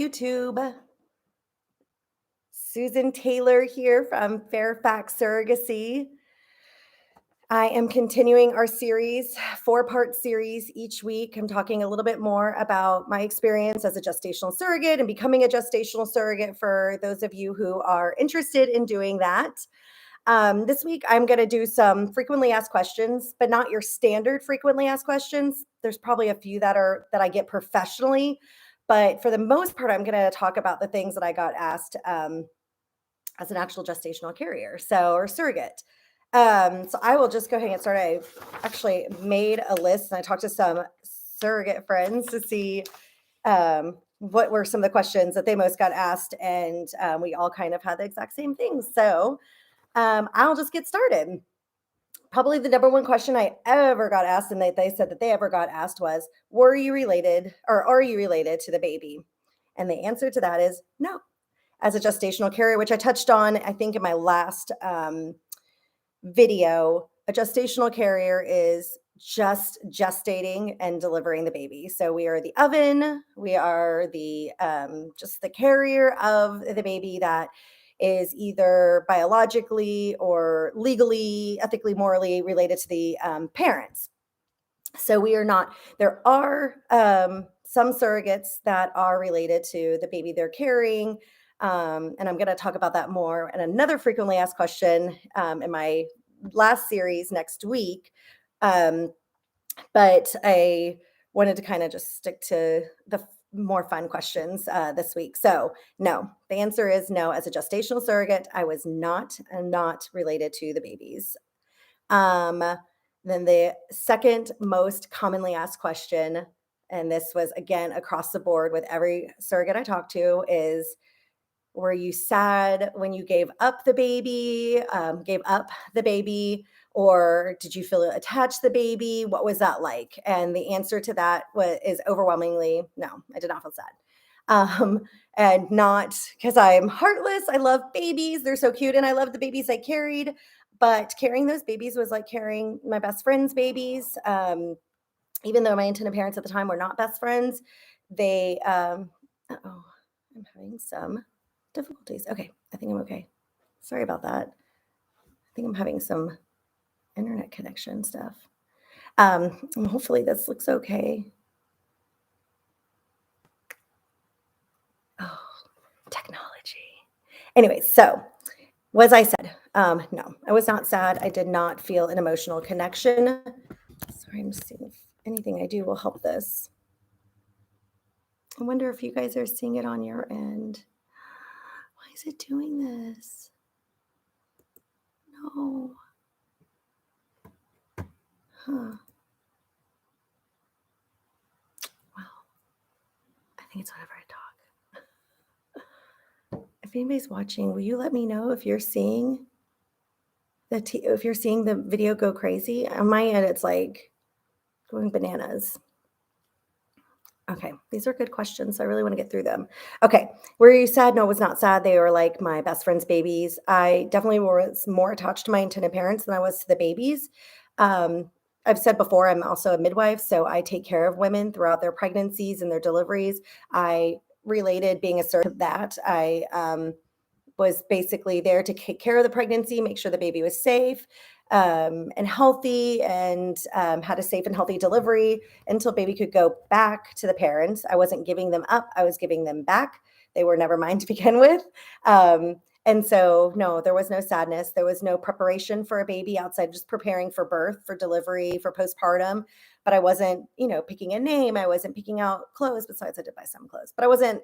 YouTube. Susan Taylor here from Fairfax Surrogacy. I am continuing our series, 4-part series each week. I'm talking a little bit more about my experience as a gestational surrogate and becoming a gestational surrogate for those of you who are interested in doing that. This week, I'm going to do some frequently asked questions, but not your standard frequently asked questions. There's probably a few that I get professionally, but for the most part, I'm going to talk about the things that I got asked as an actual gestational carrier, or surrogate. So I will just go ahead and get started. I've actually made a list, and I talked to some surrogate friends to see what were some of the questions that they most got asked, and we all kind of had the exact same things. So I'll just get started. Probably the number one question I ever got asked, and they said that they ever got asked, was, were you related, or are you related to the baby? And the answer to that is no. As a gestational carrier, which I touched on, I think in my last video, a gestational carrier is just gestating and delivering the baby. So we are the oven, we are the just the carrier of the baby that is either biologically or legally, ethically, morally related to the parents. So we are not. There are some surrogates that are related to the baby they're carrying. And I'm going to talk about that more in another frequently asked question in my last series next week. But I wanted to kind of just stick to the more fun questions this week. So no, the answer is no. As a gestational surrogate, I was not related to the babies. Then the second most commonly asked question, and this was again across the board with every surrogate I talked to, is, were you sad when you gave up the baby, or did you feel attached to the baby? What was that like? And the answer to that is overwhelmingly no, I did not feel sad. And not because I'm heartless. I love babies. They're so cute. And I love the babies I carried. But carrying those babies was like carrying my best friend's babies. Even though my intended parents at the time were not best friends, they, I'm having some difficulties. Okay, I think I'm okay. Sorry about that. I think I'm having some internet connection stuff. Hopefully this looks okay. Oh, technology. Anyway, so as I said, no, I was not sad. I did not feel an emotional connection. Sorry, I'm just seeing if anything I do will help this. I wonder if you guys are seeing it on your end. Why is it doing this? No. Huh. Well, I think it's whenever I talk. If anybody's watching, will you let me know if you're seeing if you're seeing the video go crazy? On my end, it's like going bananas. Okay, these are good questions. So I really want to get through them. Okay, were you sad? No, I was not sad. They were like my best friend's babies. I definitely was more attached to my intended parents than I was to the babies. I've said before, I'm also a midwife, so I take care of women throughout their pregnancies and their deliveries. I related being a surrogate to that. I was basically there to take care of the pregnancy, make sure the baby was safe and healthy, and had a safe and healthy delivery until baby could go back to the parents. I wasn't giving them up. I was giving them back. They were never mine to begin with. And so, no, there was no sadness. There was no preparation for a baby outside just preparing for birth, for delivery, for postpartum. But I wasn't, picking a name. I wasn't picking out clothes. Besides, I did buy some clothes, but I wasn't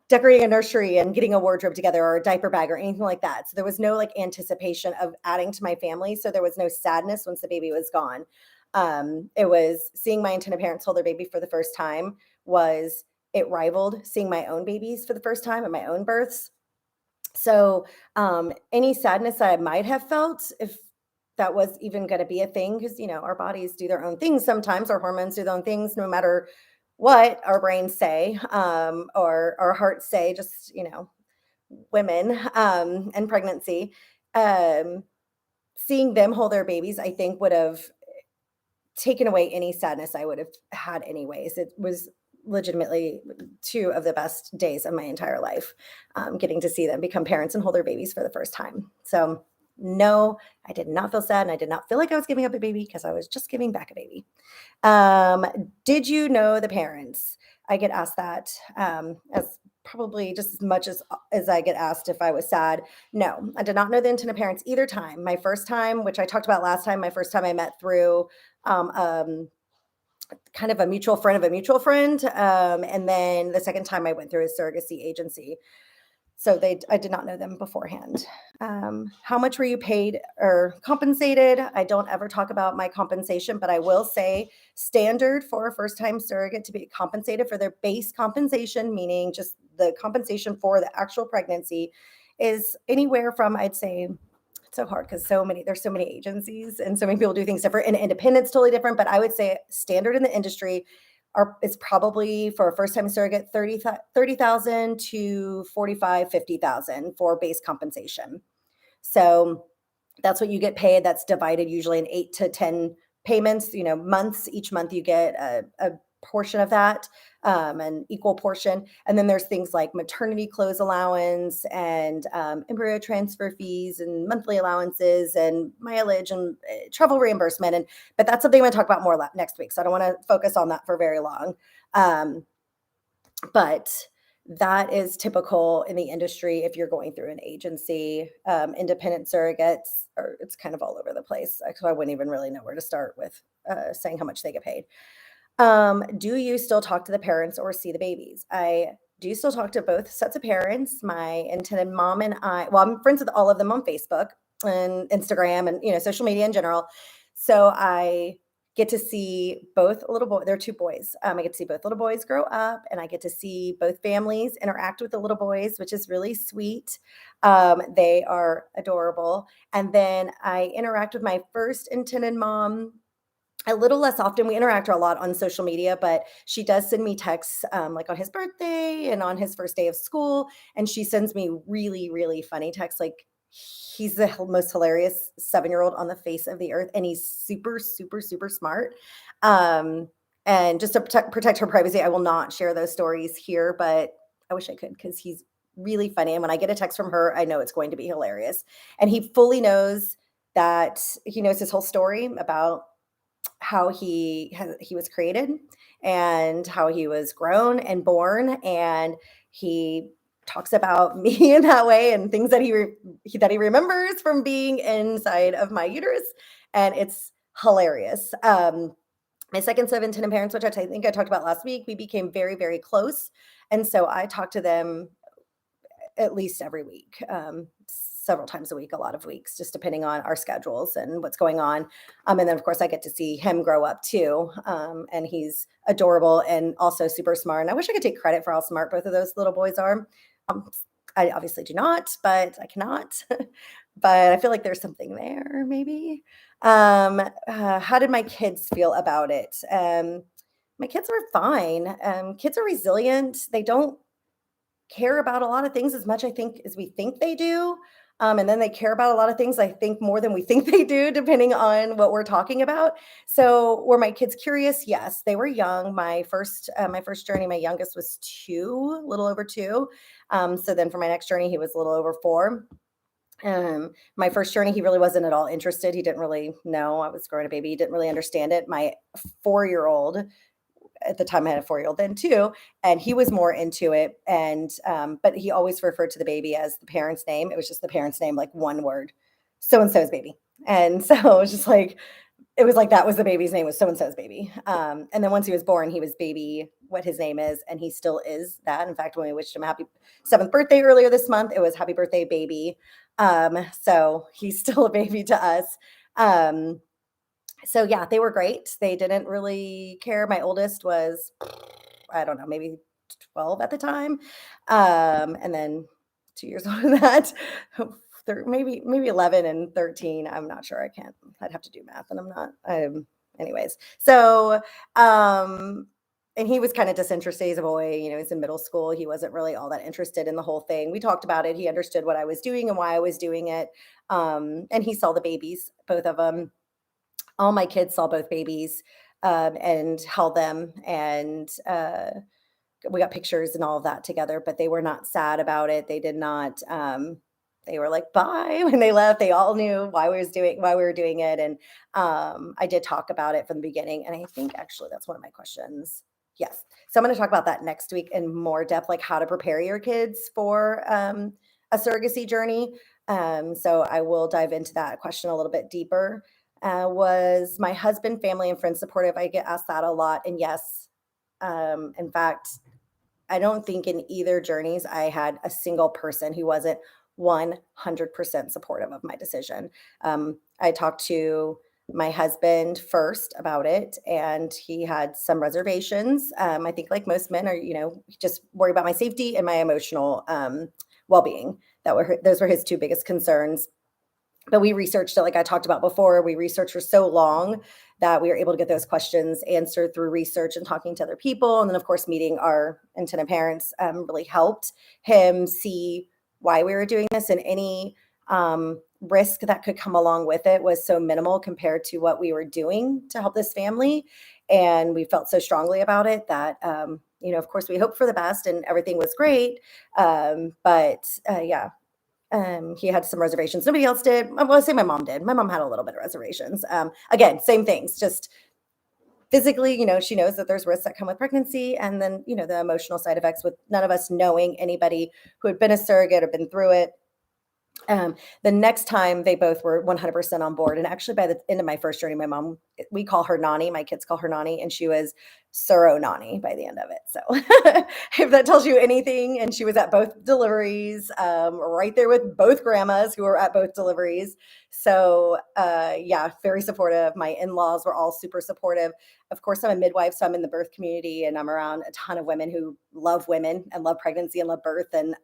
decorating a nursery and getting a wardrobe together or a diaper bag or anything like that. So there was no like anticipation of adding to my family. So there was no sadness once the baby was gone. It was seeing my intended parents hold their baby for the first time. It rivaled seeing my own babies for the first time at my own births. So any sadness that I might have felt, if that was even going to be a thing, because our bodies do their own things sometimes, our hormones do their own things, no matter what our brains say or our hearts say, just women and pregnancy. Seeing them hold their babies, I think, would have taken away any sadness I would have had anyways. It was legitimately two of the best days of my entire life, getting to see them become parents and hold their babies for the first time. So, no, I did not feel sad and I did not feel like I was giving up a baby because I was just giving back a baby. Did you know the parents? I get asked that as probably just as much as I get asked if I was sad. No, I did not know the intended parents either time. My first time, which I talked about last time, my first time I met through um, um, kind of a mutual friend of a mutual friend. And then the second time I went through a surrogacy agency. So I did not know them beforehand. How much were you paid or compensated? I don't ever talk about my compensation, but I will say standard for a first-time surrogate to be compensated for their base compensation, meaning just the compensation for the actual pregnancy, is anywhere from, I'd say, it's so hard because there's so many agencies and so many people do things different, and independent's totally different. But I would say standard in the industry is probably for a first time surrogate 30,000 to 45, 50,000 for base compensation. So that's what you get paid. That's divided usually in 8 to 10 payments, months. Each month you get a portion of that, an equal portion. And then there's things like maternity clothes allowance and embryo transfer fees and monthly allowances and mileage and travel reimbursement. But that's something I'm going to talk about more next week. So I don't want to focus on that for very long. But that is typical in the industry if you're going through an agency. Independent surrogates, or it's kind of all over the place. I wouldn't even really know where to start with saying how much they get paid. Do you still talk to the parents or see the babies? I do still talk to both sets of parents. My intended mom and I'm friends with all of them on Facebook and Instagram and, social media in general. So I get to see both little boys. They're two boys. I get to see both little boys grow up, and I get to see both families interact with the little boys, which is really sweet. They are adorable. And then I interact with my first intended mom a little less often. We interact a lot on social media, but she does send me texts like on his birthday and on his first day of school. And she sends me really, really funny texts. Like, he's the most hilarious 7-year-old on the face of the earth. And he's super, super, super smart. And just to protect her privacy, I will not share those stories here, but I wish I could because he's really funny. And when I get a text from her, I know it's going to be hilarious. And he fully knows that he knows his whole story about how he was created and how he was grown and born, and he talks about me in that way and things that he remembers from being inside of my uterus, and it's hilarious. My second set of intended parents, which I think I talked about last week, we became very, very close, and so I talk to them at least every week, several times a week, a lot of weeks, just depending on our schedules and what's going on. And then, of course, I get to see him grow up too. And he's adorable and also super smart. And I wish I could take credit for how smart both of those little boys are. I obviously do not, but I cannot. But I feel like there's something there, maybe. How did my kids feel about it? My kids were fine. Kids are resilient. They don't care about a lot of things as much, I think, as we think they do. And then they care about a lot of things, I think, more than we think they do, depending on what we're talking about. So were my kids curious? Yes, they were young. My first journey, my youngest was 2, a little over 2. So then for my next journey, he was a little over 4. My first journey, he really wasn't at all interested. He didn't really know I was growing a baby. He didn't really understand it. My 4-year-old, at the time I had a 4-year-old then too, and he was more into it. And but he always referred to the baby as the parent's name. It was just the parent's name, like one word, so and so's baby. And so it was like that was the baby's name, was so and so's baby. And then once he was born, he was baby, what his name is, and he still is that. In fact, when we wished him a happy 7th birthday earlier this month, it was happy birthday, baby. So he's still a baby to us. So yeah, they were great. They didn't really care. My oldest was, I don't know, maybe 12 at the time. And then 2 years older than that, maybe 11 and 13. I'm not sure. I'd have to do math and I'm not. Anyways. So, and he was kind of disinterested. He's a boy, he's in middle school. He wasn't really all that interested in the whole thing. We talked about it. He understood what I was doing and why I was doing it. And he saw the babies, both of them. All my kids saw both babies, and held them. And we got pictures and all of that together, but they were not sad about it. They did not, they were like, bye when they left. They all knew why we were doing it. And I did talk about it from the beginning. And I think actually that's one of my questions. Yes. So I'm going to talk about that next week in more depth, like how to prepare your kids for a surrogacy journey. So I will dive into that question a little bit deeper. Was my husband, family, and friends supportive? I get asked that a lot. And yes, in fact, I don't think in either journeys I had a single person who wasn't 100% supportive of my decision. I talked to my husband first about it, and he had some reservations. I think, like most men, are just worry about my safety and my emotional well-being. Those were his two biggest concerns. But we researched it, like I talked about before. We researched for so long that we were able to get those questions answered through research and talking to other people. And then, of course, meeting our intended parents really helped him see why we were doing this, and any risk that could come along with it was so minimal compared to what we were doing to help this family. And we felt so strongly about it that, of course, we hoped for the best and everything was great. Yeah, he had some reservations. Nobody else did. Well, I say my mom did. My mom had a little bit of reservations. Again, same things, just physically, she knows that there's risks that come with pregnancy. And then, the emotional side effects with none of us knowing anybody who had been a surrogate or been through it. The next time they both were 100% on board. And actually by the end of my first journey, my mom, we call her Nani, my kids call her Nani, and she was Suro Nani by the end of it. So if that tells you anything, and she was at both deliveries, right there with both grandmas who were at both deliveries. So yeah, very supportive. My in-laws were all super supportive. Of course, I'm a midwife, so I'm in the birth community, and I'm around a ton of women who love women and love pregnancy and love birth, and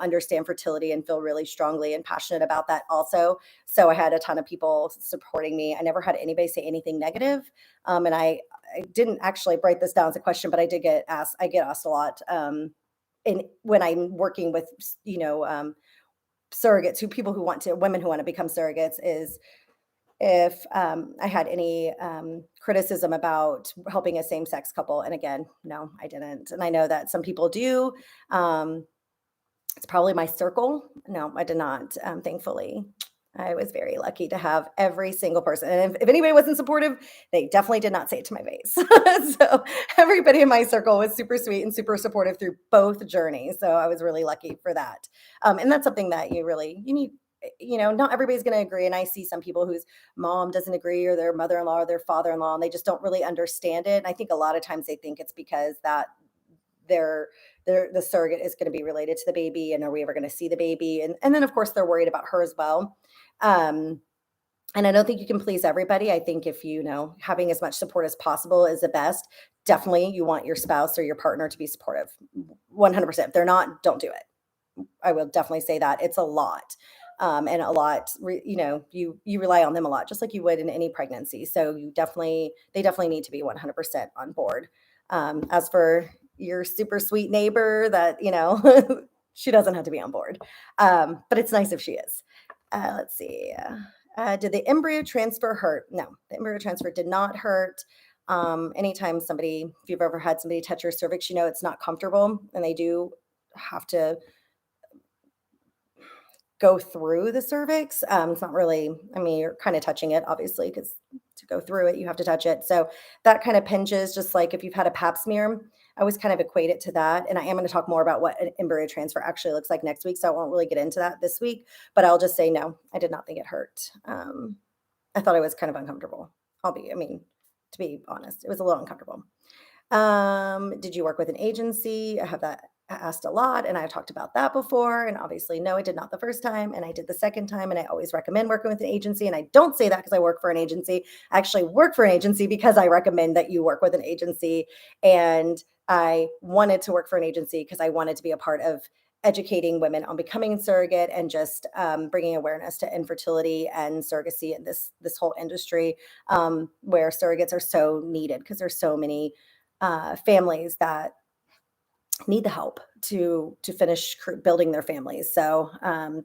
understand fertility and feel really strongly and passionate about that also. So I had a ton of people supporting me. I never had anybody say anything negative. And I didn't actually write this down as a question, but I did get asked. I get asked a lot. And when I'm working with, surrogates, women who want to become surrogates, is if I had any criticism about helping a same-sex couple. And again, no, I didn't. And I know that some people do. It's probably my circle. No, I did not, thankfully. I was very lucky to have every single person. And if anybody wasn't supportive, they definitely did not say it to my face. So everybody in my circle was super sweet and super supportive through both journeys. So I was really lucky for that. And that's something that you need. Not everybody's going to agree. And I see some people whose mom doesn't agree, or their mother-in-law or their father-in-law, and they just don't really understand it. And I think a lot of times they think it's because that the surrogate is going to be related to the baby, and are we ever going to see the baby? And then of course they're worried about her as well. And I don't think you can please everybody. I think if having as much support as possible is the best. Definitely you want your spouse or your partner to be supportive 100%. If they're not, don't do it. I will definitely say that it's a lot. And a lot, you rely on them a lot, just like you would in any pregnancy. So they definitely need to be 100% on board. As for your super sweet neighbor that, she doesn't have to be on board. But it's nice if she is. Let's see. Did the embryo transfer hurt? No, the embryo transfer did not hurt. Anytime if you've ever had somebody touch your cervix, it's not comfortable, and they do have to go through the cervix. It's not really, you're kind of touching it, obviously, because to go through it, you have to touch it. So that kind of pinches, just like if you've had a pap smear. I always kind of equate it to that. And I am going to talk more about what an embryo transfer actually looks like next week. So I won't really get into that this week, but I'll just say, no, I did not think it hurt. I thought it was kind of uncomfortable. To be honest, it was a little uncomfortable. Did you work with an agency? I have that asked a lot, and I've talked about that before. And obviously, no, I did not the first time, and I did the second time. And I always recommend working with an agency. And I don't say that because I work for an agency. I actually work for an agency because I recommend that you work with an agency. And I wanted to work for an agency because I wanted to be a part of educating women on becoming a surrogate, and just bringing awareness to infertility and surrogacy in this whole industry, where surrogates are so needed, because there's so many families that need the help to finish building their families. So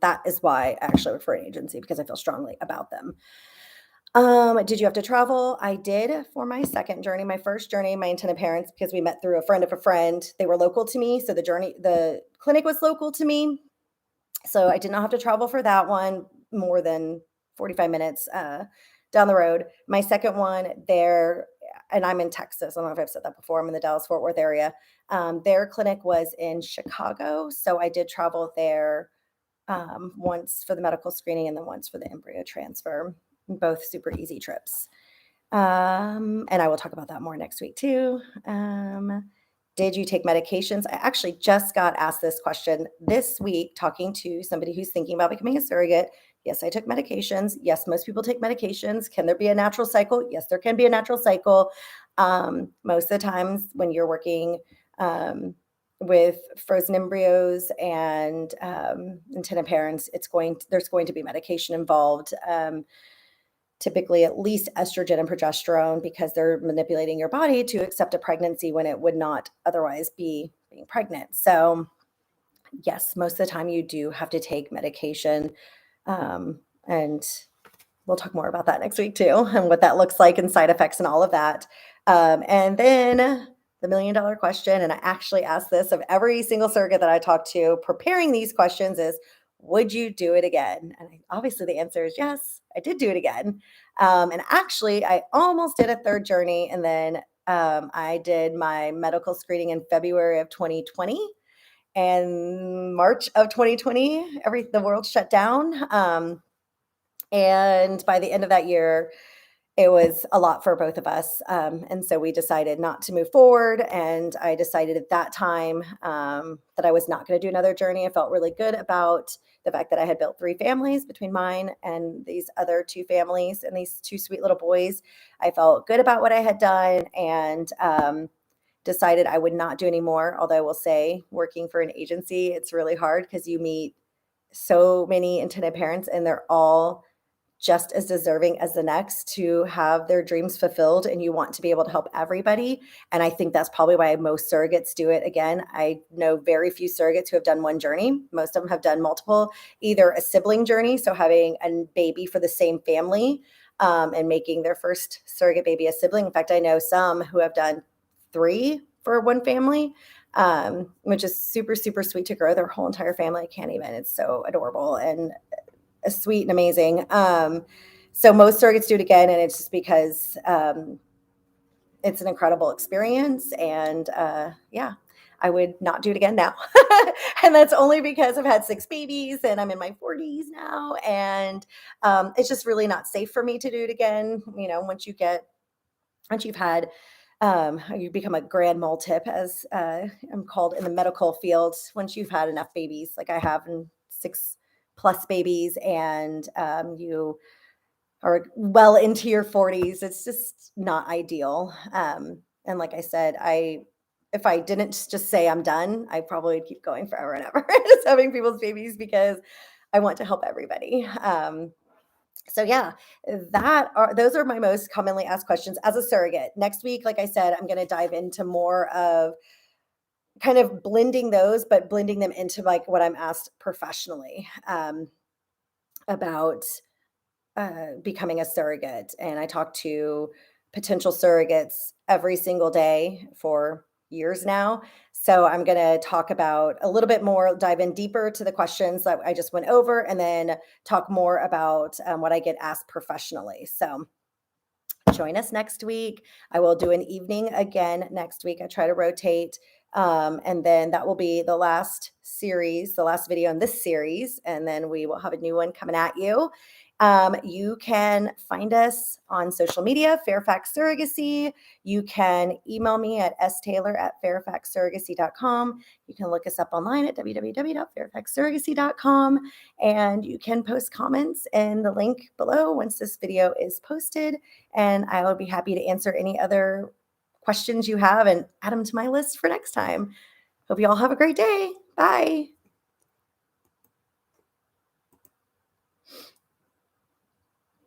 that is why I actually work for an agency, because I feel strongly about them. Did you have to travel? I did for my second journey. My first journey, my intended parents, because we met through a friend of a friend, they were local to me. So the clinic was local to me. So I did not have to travel for that one more than 45 minutes down the road. My second one there, and I'm in Texas. I don't know if I've said that before. I'm in the Dallas Fort Worth area. Their clinic was in Chicago. So I did travel there once for the medical screening and then once for the embryo transfer. Both super easy trips. And I will talk about that more next week too. Did you take medications? I actually just got asked this question this week talking to somebody who's thinking about becoming a surrogate. Yes, I took medications. Yes, most people take medications. Can there be a natural cycle? Yes, there can be a natural cycle. Most of the times when you're working with frozen embryos and intended parents, there's going to be medication involved. Typically at least estrogen and progesterone because they're manipulating your body to accept a pregnancy when it would not otherwise be being pregnant. So, yes, most of the time you do have to take medication. And we'll talk more about that next week too, and what that looks like and side effects and all of that. And then the $1,000,000 question, and I actually asked this of every single surrogate that I talked to preparing these questions is, would you do it again? And obviously the answer is yes, I did do it again. And actually, I almost did a third journey, and then I did my medical screening in February of 2020, and March of 2020, the world shut down. And by the end of that year, it was a lot for both of us. And so we decided not to move forward. And I decided at that time that I was not going to do another journey. I felt really good about the fact that I had built 3 families between mine and these other 2 families and these 2 sweet little boys. I felt good about what I had done and decided I would not do anymore. Although I will say, working for an agency, it's really hard because you meet so many intended parents and they're all just as deserving as the next to have their dreams fulfilled, and you want to be able to help everybody. And I think that's probably why most surrogates do it again. I know very few surrogates who have done one journey. Most of them have done multiple, either a sibling journey, so having a baby for the same family and making their first surrogate baby a sibling. In fact, I know some who have done 3 for one family, which is super, super sweet to grow their whole entire family. I can't even. It's so adorable and sweet and amazing. So most surrogates do it again, and it's just because it's an incredible experience. And yeah, I would not do it again now. And that's only because I've had 6 babies and I'm in my 40s now. And it's just really not safe for me to do it again. You know, once you've had, you become a grand multip, as I'm called in the medical field, once you've had enough babies, like I have, and 6 plus babies, and you are well into your 40s, it's just not ideal. And like I said, if I didn't just say I'm done, I probably would keep going forever and ever, just having people's babies because I want to help everybody. So yeah, those are my most commonly asked questions as a surrogate. Next week, like I said, I'm going to dive into more of kind of blending those, but blending them into like what I'm asked professionally about becoming a surrogate. And I talk to potential surrogates every single day for years now. So I'm going to talk about a little bit more, dive in deeper to the questions that I just went over, and then talk more about what I get asked professionally. So join us next week. I will do an evening again next week. I try to rotate. And then that will be the last series, the last video in this series. And then we will have a new one coming at you. You can find us on social media, Fairfax Surrogacy. You can email me at staylor@fairfaxsurrogacy.com. You can look us up online at www.fairfaxsurrogacy.com. And you can post comments in the link below once this video is posted. And I will be happy to answer any other questions you have and add them to my list for next time. Hope you all have a great day. Bye.